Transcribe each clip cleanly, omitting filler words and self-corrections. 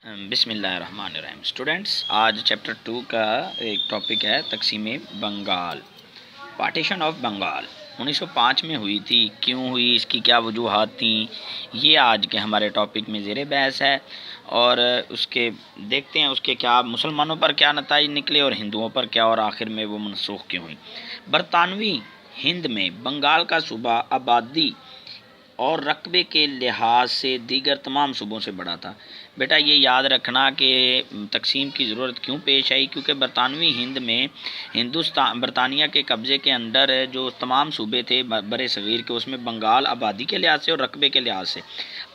بسم اللہ الرحمن الرحیم اسٹوڈنٹس، آج چیپٹر 2 کا ایک ٹاپک ہے تقسیم بنگال، پارٹیشن آف بنگال 1905 میں ہوئی تھی۔ کیوں ہوئی، اس کی کیا وجوہات تھیں، یہ آج کے ہمارے ٹاپک میں زیر بحث ہے، اور اس کے دیکھتے ہیں اس کے کیا مسلمانوں پر کیا نتائج نکلے اور ہندوؤں پر کیا، اور آخر میں وہ منسوخ کیوں ہوئی۔ برطانوی ہند میں بنگال کا صوبہ آبادی اور رقبے کے لحاظ سے دیگر تمام صوبوں سے بڑا تھا۔ بیٹا یہ یاد رکھنا کہ تقسیم کی ضرورت کیوں پیش آئی، کیونکہ برطانوی ہند میں برطانیہ کے قبضے کے انڈر جو تمام صوبے تھے برے صغیر کے، اس میں بنگال آبادی کے لحاظ سے اور رقبے کے لحاظ سے،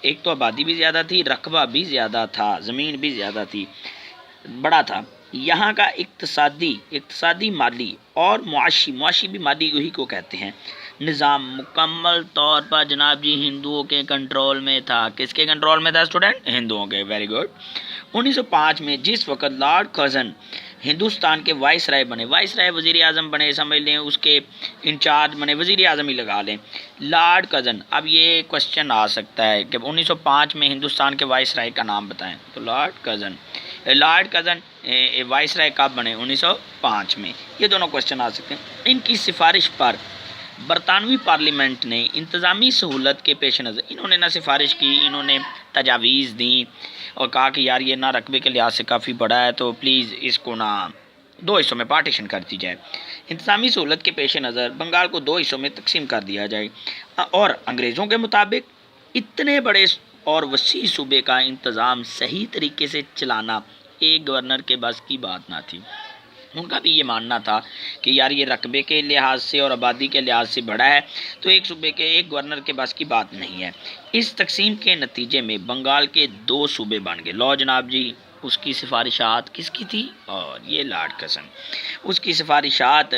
ایک تو آبادی بھی زیادہ تھی، رقبہ بھی زیادہ تھا، زمین بھی زیادہ تھی، بڑا تھا۔ یہاں کا اقتصادی مالی اور معاشی بھی مالی یہی کو کہتے ہیں، نظام مکمل طور پر جناب جی ہندوؤں کے کنٹرول میں تھا۔ کس کے کنٹرول میں تھا اسٹوڈنٹ؟ ہندوؤں کے۔ Very good. 1905 میں جس وقت لارڈ کرزن ہندوستان کے وائس رائے بنے، وائس رائے وزیر اعظم بنے، سمجھ لیں اس کے انچارج بنے، وزیر اعظم ہی لگا لیں لارڈ کرزن۔ اب یہ کوشچن آ سکتا ہے کہ 1905 میں ہندوستان کے وائس رائے کا نام بتائیں، تو لارڈ کرزن وائس رائے کب بنے؟ 1905 میں۔ یہ دونوں کوشچن آ سکتے ہیں۔ ان کی سفارش پر برطانوی پارلیمنٹ نے انتظامی سہولت کے پیش نظر انہوں نے نہ سفارش کی، انہوں نے تجاویز دیں اور کہا کہ یار یہ نہ رقبے کے لحاظ سے کافی بڑا ہے، تو پلیز اس کو نہ 2 حصوں میں پارٹیشن کر دی جائے۔ انتظامی سہولت کے پیش نظر بنگال کو 2 حصوں میں تقسیم کر دیا جائے، اور انگریزوں کے مطابق اتنے بڑے اور وسیع صوبے کا انتظام صحیح طریقے سے چلانا ایک گورنر کے بس کی بات نہ تھی۔ ان کا بھی یہ ماننا تھا کہ یار یہ رقبے کے لحاظ سے اور آبادی کے لحاظ سے بڑا ہے، تو ایک صوبے کے ایک گورنر کے بس کی بات نہیں ہے۔ اس تقسیم کے نتیجے میں بنگال کے 2 صوبے بن گئے۔ لو جناب جی، اس کی سفارشات کس کی تھی؟ اور یہ لارڈ کرزن، اس کی سفارشات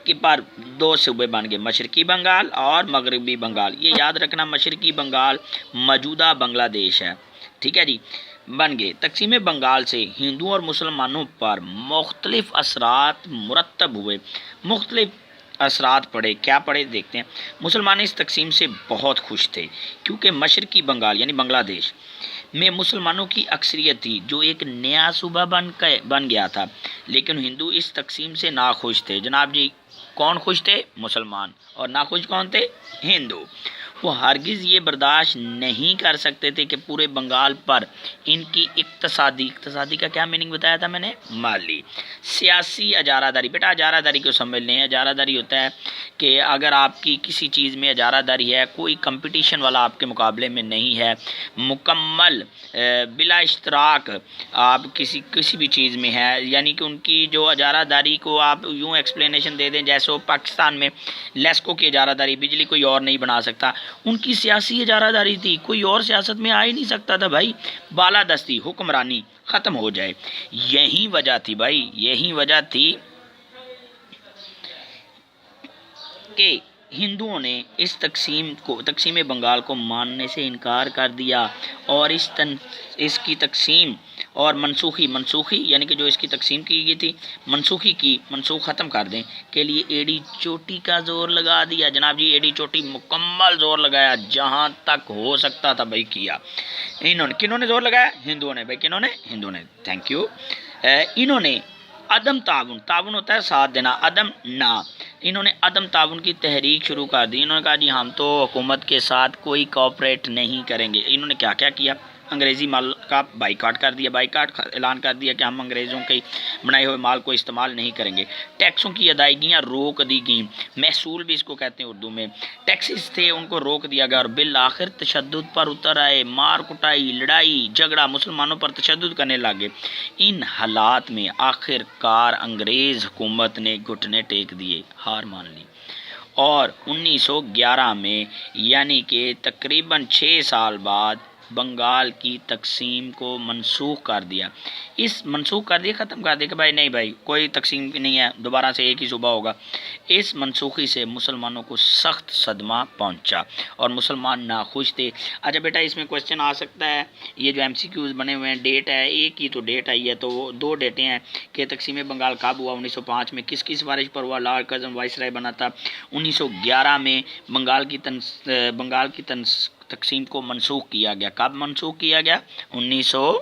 کے پر 2 صوبے بن گئے، مشرقی بنگال اور مغربی بنگال۔ یہ یاد رکھنا مشرقی بنگال موجودہ بنگلہ دیش ہے، ٹھیک ہے جی، بن گئے۔ تقسیم بنگال سے ہندوؤں اور مسلمانوں پر مختلف اثرات مرتب ہوئے، مختلف اثرات پڑے۔ کیا پڑے دیکھتے ہیں۔ مسلمان اس تقسیم سے بہت خوش تھے، کیونکہ مشرقی بنگال یعنی بنگلہ دیش میں مسلمانوں کی اکثریت تھی، جو ایک نیا صوبہ بن گیا تھا، لیکن ہندو اس تقسیم سے ناخوش تھے۔ جناب جی کون خوش تھے؟ مسلمان، اور ناخوش کون تھے؟ ہندو۔ وہ ہرگز یہ برداشت نہیں کر سکتے تھے کہ پورے بنگال پر ان کی اقتصادی کا کیا میننگ بتایا تھا میں نے؟ مالی، سیاسی اجارہ داری۔ بیٹا اجارہ داری کو سمجھ لیں، اجارہ داری ہوتا ہے کہ اگر آپ کی کسی چیز میں اجارہ داری ہے، کوئی کمپٹیشن والا آپ کے مقابلے میں نہیں ہے، مکمل بلا اشتراک آپ کسی بھی چیز میں ہے، یعنی کہ ان کی جو اجارہ داری کو آپ یوں ایکسپلینیشن دے دیں جیسے وہ پاکستان میں لیسکو کی اجارہ داری بجلی کوئی اور نہیں بنا سکتا، ان کی سیاسی اجارہ داری تھی، کوئی اور سیاست میں آ ہی نہیں سکتا تھا بھائی، بالادستی حکمرانی ختم ہو جائے۔ یہی وجہ تھی بھائی، یہی وجہ تھی کہ ہندوؤں نے اس تقسیم بنگال کو ماننے سے انکار کر دیا، اور اس کی تقسیم اور منسوخی یعنی کہ جو اس کی تقسیم کی گئی تھی منسوخ ختم کر دیں کے لیے ایڑی چوٹی کا زور لگا دیا۔ جناب جی ایڑی چوٹی مکمل زور لگایا، جہاں تک ہو سکتا تھا بھائی کیا۔ کنہوں نے زور لگایا؟ ہندوؤں نے بھائی، کنہوں نے؟ ہندوؤں نے۔ Thank you. انہوں نے عدم تعاون ہوتا ہے ساتھ دینا، عدم نہ، انہوں نے عدم تعاون کی تحریک شروع کر دی۔ انہوں نے کہا جی ہم تو حکومت کے ساتھ کوئی کوآپریٹ نہیں کریں گے۔ انہوں نے کیا کیا؟ انگریزی مال کا بائیکاٹ کر دیا، اعلان کر دیا کہ ہم انگریزوں کے بنائے ہوئے مال کو استعمال نہیں کریں گے۔ ٹیکسوں کی ادائیگیاں روک دی گئیں، محصول بھی اس کو کہتے ہیں اردو میں، ٹیکسز تھے ان کو روک دیا گیا، اور بالآخر تشدد پر اتر آئے، مار کٹائی، لڑائی جھگڑا، مسلمانوں پر تشدد کرنے لگے۔ ان حالات میں آخر کار انگریز حکومت نے گھٹنے ٹیک دیے، ہار مان لی، اور 1911 میں یعنی کہ تقریباً 6 سال بعد بنگال کی تقسیم کو منسوخ کر دیا۔ ختم کر دیا کہ بھائی نہیں بھائی کوئی تقسیم نہیں ہے، دوبارہ سے ایک ہی صوبہ ہوگا۔ اس منسوخی سے مسلمانوں کو سخت صدمہ پہنچا اور مسلمان ناخوش تھے۔ اچھا بیٹا اس میں کوشچن آ سکتا ہے، یہ جو MCQs بنے ہوئے ہیں، ڈیٹ ہے ایک ہی تو ڈیٹ آئی ہے، تو وہ 2 ڈیٹیں ہیں کہ تقسیم بنگال کب ہوا، 1905 میں، کس کی سفارش پر ہوا؟ لارڈ کرزن وائس رائے بنا تھا۔ 1911 میں بنگال کی تقسیم کو منسوخ کیا گیا۔ کب منسوخ کیا گیا؟ 1911